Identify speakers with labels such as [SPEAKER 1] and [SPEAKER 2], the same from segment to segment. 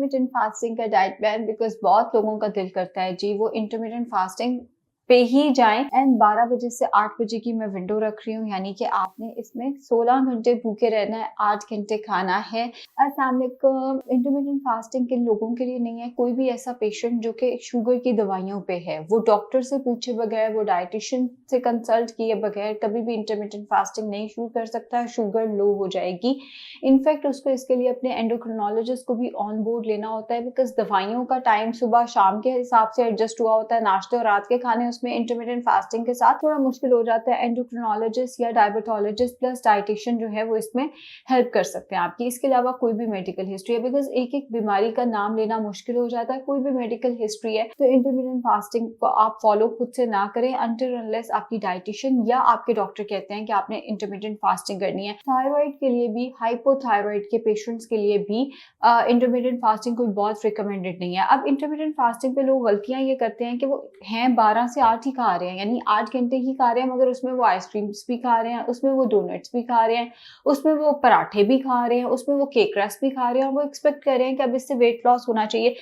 [SPEAKER 1] Intermittent fasting का diet plan, because बहुत लोगों का दिल करता है जी वो इंटरमिटेंट फास्टिंग पे ही जाएं। एंड 12 बजे से 8 बजे की मैं विंडो रख रही हूँ, यानी कि आपने इसमें 16 घंटे भूखे रहना है, 8 घंटे खाना है। अस्सलाम वालेकुम। इंटरमिटेंट फास्टिंग किन लोगों के लिए नहीं है? कोई भी ऐसा पेशेंट जो कि शुगर की दवाइयों पे है, वो डॉक्टर से पूछे बगैर, वो डाइटिशियन से कंसल्ट किए बगैर कभी भी इंटरमिटेंट फास्टिंग नहीं शुरू कर सकता। शुगर लो हो जाएगी। इनफैक्ट उसको इसके लिए अपने एंडोक्रिनोलॉजिस्ट को भी ऑन बोर्ड लेना होता है, बिकॉज दवाइयों का टाइम सुबह शाम के हिसाब से एडजस्ट हुआ होता है। नाश्ते और रात के खाने उसमें इंटरमिटेंट फास्टिंग के साथ थोड़ा मुश्किल हो जाता है। एंडोक्रिनोलॉजिस्ट या डायबिटोलॉजिस्ट प्लस डाइटिशियन जो है वो इसमें हेल्प कर सकते हैं आपकी। इसके अलावा कोई भी मेडिकल हिस्ट्री है, बिकॉज एक एक बीमारी का नाम लेना मुश्किल हो जाता है। कोई भी मेडिकल हिस्ट्री है तो इंटरमिटेंट फास्टिंग को आप फॉलो खुद से ना करें अनटिल अनलेस आपकी डाइटिशियन या आपके डॉक्टर कहते हैं कि आपने इंटरमिटेंट फास्टिंग करनी है। थायराइड के लिए भी, हाइपोथायराइड के पेशेंट्स के लिए भी इंटरमिटेंट फास्टिंग कोई बहुत रिकमेंडेड नहीं है। अब इंटरमिटेंट फास्टिंग पे लोग गलतियां ये करते हैं कि वो हैं 12 से 8 ही खा रहे हैं, यानी 8 घंटे ही खा रहे हैं, मगर उसमें वो आइसक्रीम्स भी खा रहे हैं, उसमें वो डोनट्स भी खा रहे हैं, उसमें वो पराठे भी खा रहे हैं, उसमें वो केक रस भी खा रहे हैं, और वो एक्सपेक्ट कर रहे हैं कि अब इससे वेट लॉस होना चाहिए।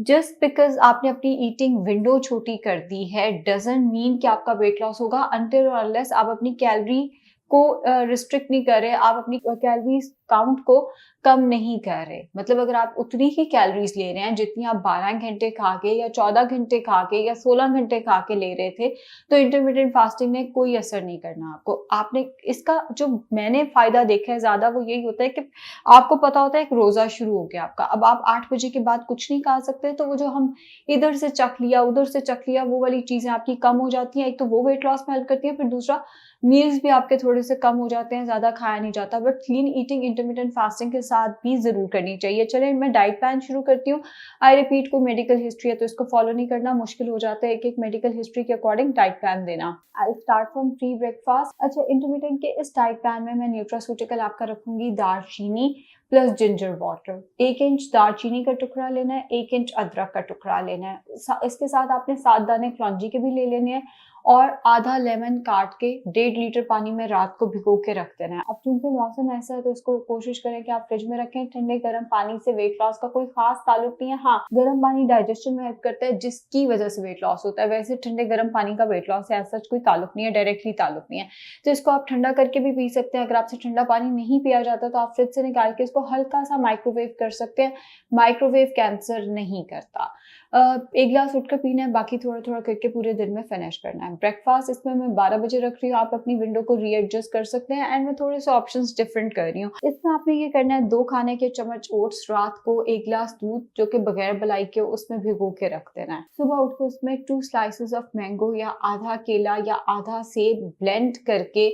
[SPEAKER 1] जस्ट बिकॉज आपने अपनी ईटिंग विंडो छोटी कर दी है डजंट मीन कि आपका वेट लॉस होगा अनटिल और अनलेस आप अपनी कैलोरी को रिस्ट्रिक्ट नहीं कर रहे, आप अपनी कैलोरीज काउंट को कम नहीं कर रहे। मतलब अगर आप उतनी ही कैलोरीज ले रहे हैं जितनी आप 12 घंटे खा के या 14 घंटे खा के या 16 घंटे खा के ले रहे थे, तो इंटरमिटेंट फास्टिंग ने कोई असर नहीं करना आपको। आपने इसका जो मैंने फायदा देखा है ज्यादा, वो यही होता है कि आपको पता होता है एक रोजा शुरू हो गया आपका, अब आप 8 बजे के बाद कुछ नहीं खा सकते, तो वो जो हम इधर से चख लिया उधर से चख लिया वो वाली चीजें आपकी कम हो जाती हैं। एक तो वो वेट लॉस में हेल्प करती है, फिर दूसरा मील्स भी आपके थोड़े से कम हो जाते हैं, ज्यादा खाया नहीं जाता। But clean eating intermittent fasting के साथ भी जरूर करनी चाहिए। चलिए मैं डाइट प्लान शुरू करती हूँ। आई रिपीट, कोई मेडिकल हिस्ट्री है तो इसको फॉलो नहीं करना, मुश्किल हो जाता है एक एक मेडिकल हिस्ट्री के अकॉर्डिंग डाइट प्लान देना। I start from pre breakfast. अच्छा, इंटरमिटेंट के इस डाइट प्लान में मैं न्यूट्रास्यूटिकल आपका रखूंगी दालचीनी प्लस जिंजर वाटर। 1 इंच दालचीनी का टुकड़ा लेना है, 1 इंच अदरक का टुकड़ा लेना है। इसके साथ आपने 7 दाने कलौंजी के भी ले लेने हैं, और आधा लेमन काट के 1.5 लीटर पानी में रात को भिगो के रख देना है। अब चूंकि मौसम ऐसा है तो इसको कोशिश करें कि आप फ्रिज में रखें। ठंडे गर्म पानी से वेट लॉस का कोई खास ताल्लुक नहीं है। हाँ, गर्म पानी डाइजेशन में हेल्प करता है जिसकी वजह से वेट लॉस होता है, वैसे ठंडे गर्म पानी का वेट लॉस से ऐसा कोई ताल्लुक नहीं है, डायरेक्टली ताल्लुक नहीं है। तो इसको आप ठंडा करके भी पी सकते हैं। अगर आपसे ठंडा पानी नहीं पिया जाता तो आप फ्रिज से निकाल के इसको हल्का सा माइक्रोवेव कर सकते हैं। माइक्रोवेव कैंसर नहीं करता। 1 गिलास उठकर पीना है, बाकी थोड़ा थोड़ा करके पूरे दिन में फिनिश करना है। ब्रेकफास्ट इसमें मैं 12 बजे रख रही हूँ, आप अपनी विंडो को रीएडजस्ट कर सकते हैं। एंड मैं थोड़े से ऑप्शंस डिफरेंट कर रही हूँ। इसमें आपने ये करना है, 2 खाने के चम्मच ओट्स, रात को 1 गिलास दूध जो कि बगैर बलाई के उसमें भिगो के रख देना है। सुबह उठ के उसमें 2 स्लाइसेस ऑफ मैंगो या आधा केला या आधा सेब ब्लेंड करके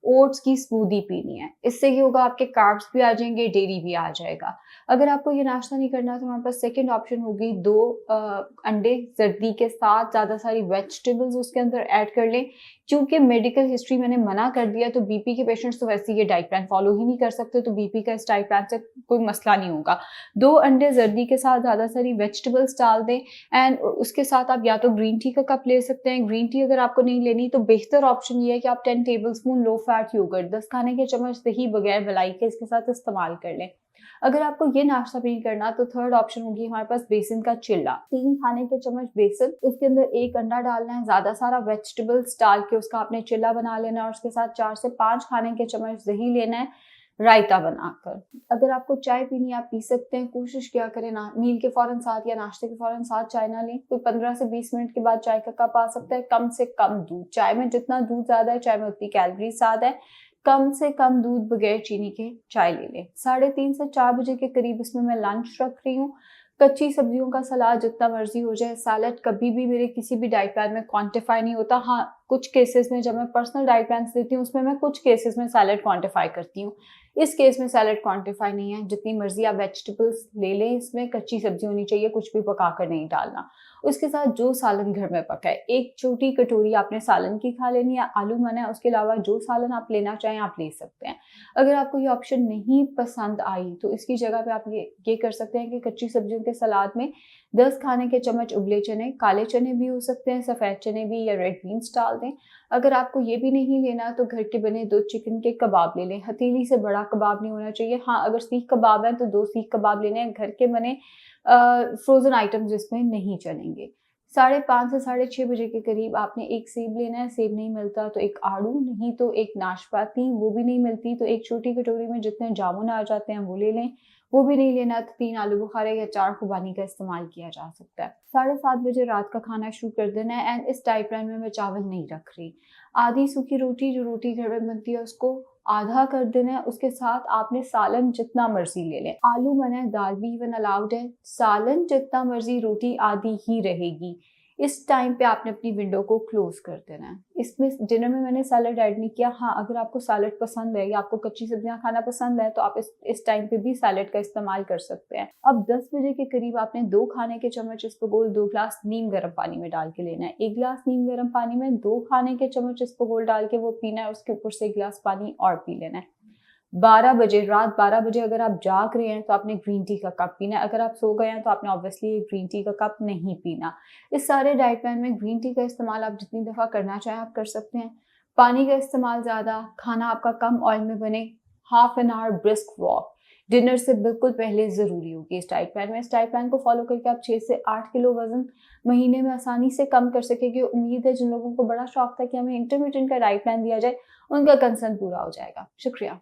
[SPEAKER 1] ओट्स की स्मूदी पीनी है। इससे ये होगा, आपके कार्ब्स भी आ जाएंगे, डेयरी भी आ जाएगा। अगर आपको ये नाश्ता नहीं करना तो हमारे पास सेकंड ऑप्शन होगी, 2 अंडे जर्दी के साथ ज्यादा सारी वेजिटेबल्स उसके अंदर ऐड कर लें। क्योंकि मेडिकल हिस्ट्री मैंने मना कर दिया तो बीपी के पेशेंट्स तो वैसे ये डाइट प्लान फॉलो ही नहीं कर सकते, तो बीपी का इस डाइट प्लान से कोई मसला नहीं होगा। 2 अंडे जर्दी के साथ ज्यादा सारी वेजिटेबल्स डाल दें। एंड उसके साथ आप या तो ग्रीन टी का कप ले सकते हैं। ग्रीन टी अगर आपको नहीं लेनी तो बेहतर ऑप्शन ये है कि आप 10 tablespoon low fat yoghurt, 10 खाने के चम्मच दही बगैर मलाई के इसके साथ इस्तेमाल कर लें। अगर आपको ये नाश्ता भी नहीं करना तो थर्ड ऑप्शन होगी हमारे पास बेसन का चिल्ला। 3 खाने के चम्मच बेसन, उसके अंदर 1 अंडा डालना है, ज्यादा सारा वेजिटेबल्स डाल के उसका आपने चिल्ला बना लेना है, और उसके साथ 4 से 5 खाने के चम्मच दही लेना है रायता बनाकर। अगर आपको चाय पीनी है आप पी सकते हैं। कोशिश किया करें ना मील के फौरन साथ या नाश्ते के फौरन साथ चाय ना लें। कोई 15 से 20 मिनट के बाद चाय का कप आ सकता है। कम से कम दूध, चाय में जितना दूध ज्यादा है चाय में उतनी कैलोरी ज्यादा है। कम से कम दूध बगैर चीनी के चाय ले लें। 3:30 से 4 बजे के करीब इसमें मैं लंच रख रही हूँ। कच्ची सब्जियों का सलाद जितना मर्जी हो जाए। सैलड कभी भी मेरे किसी भी डाइट प्लान में क्वांटिफाई नहीं होता। हाँ, कुछ केसेस में जब मैं पर्सनल डाइट प्लान देती हूँ उसमें मैं कुछ केसेस में सैलड क्वांटिफाई करती हूँ। इस केस में सैलड क्वांटिफाई नहीं है। जितनी मर्जी आप वेजिटेबल्स ले लें, इसमें कच्ची सब्जी होनी चाहिए, कुछ भी पकाकर नहीं डालना। उसके साथ जो सालन घर में पका है, 1 छोटी कटोरी आपने सालन की खा लेनी है। आलू मना है, उसके अलावा जो सालन आप लेना चाहें आप ले सकते हैं। अगर आपको ये ऑप्शन नहीं पसंद आई तो इसकी जगह पे आप ये कर सकते हैं कि कच्ची सब्जियों के सलाद में 10 खाने के चम्मच उबले चने, काले चने भी हो सकते हैं, सफेद चने भी, या रेड बीन्स डाल दें। अगर आपको ये भी नहीं लेना तो घर के बने 2 चिकन के कबाब ले लें। हथेली से बड़ा कबाब नहीं होना चाहिए। हाँ, अगर सीख कबाब है तो 2 सीख कबाब लेने हैं। घर के बने फ्रोजन आइटम्स इसमें नहीं चलेंगे। 5:30 से 6:30 बजे के करीब आपने एक सेब लेना है, सेब नहीं मिलता तो एक आड़ू, नहीं तो एक नाशपाती, वो भी नहीं मिलती तो एक छोटी कटोरी में जितने जामुन आ जाते हैं वो ले लें, वो भी नहीं लेना तो 3 आलू बुखारे या 4 खुबानी का इस्तेमाल किया जा सकता है। 7:30 बजे रात का खाना शुरू कर देना है एंड इस डाइट प्लान में मैं चावल नहीं रख रही। आधी सूखी रोटी, जो रोटी घर में बनती है उसको आधा कर देना है, उसके साथ आपने सालन जितना मर्जी ले लें। आलू मना है, दाल भी इवन अलाउड है, सालन जितना मर्जी, रोटी आधी ही रहेगी। इस टाइम पे आपने अपनी विंडो को क्लोज कर देना है। इसमें डिनर में मैंने सैलड ऐड नहीं किया। हाँ, अगर आपको सैलड पसंद है या आपको कच्ची सब्जियां खाना पसंद है तो आप इस टाइम पे भी सैलड का इस्तेमाल कर सकते हैं। अब 10 बजे के करीब आपने 2 खाने के चम्मच इसबगोल 2 ग्लास नीम गर्म पानी में डाल के लेना है। 1 ग्लास नीम गर्म पानी में 2 खाने के चम्मच इसबगोल डाल के वो पीना है, उसके ऊपर से 1 ग्लास पानी और पी लेना है। 12 बजे, रात 12 बजे अगर आप जाग रहे हैं तो आपने ग्रीन टी का कप पीना है। अगर आप सो गए हैं तो आपने ऑब्वियसली ग्रीन टी का कप नहीं पीना। इस सारे डाइट प्लान में ग्रीन टी का इस्तेमाल आप जितनी दफ़ा करना चाहें आप कर सकते हैं। पानी का इस्तेमाल ज़्यादा, खाना आपका कम ऑयल में बने, half an hour brisk walk dinner से बिल्कुल पहले ज़रूरी होगी इस डाइट प्लान में। इस डाइट प्लान को फॉलो करके आप 6 से 8 किलो वजन महीने में आसानी से कम कर सकेंगे। उम्मीद है जिन लोगों को बड़ा शौक था कि हमें इंटरमिटेंट का डाइट प्लान दिया जाए, उनका कंसर्न पूरा हो जाएगा। शुक्रिया।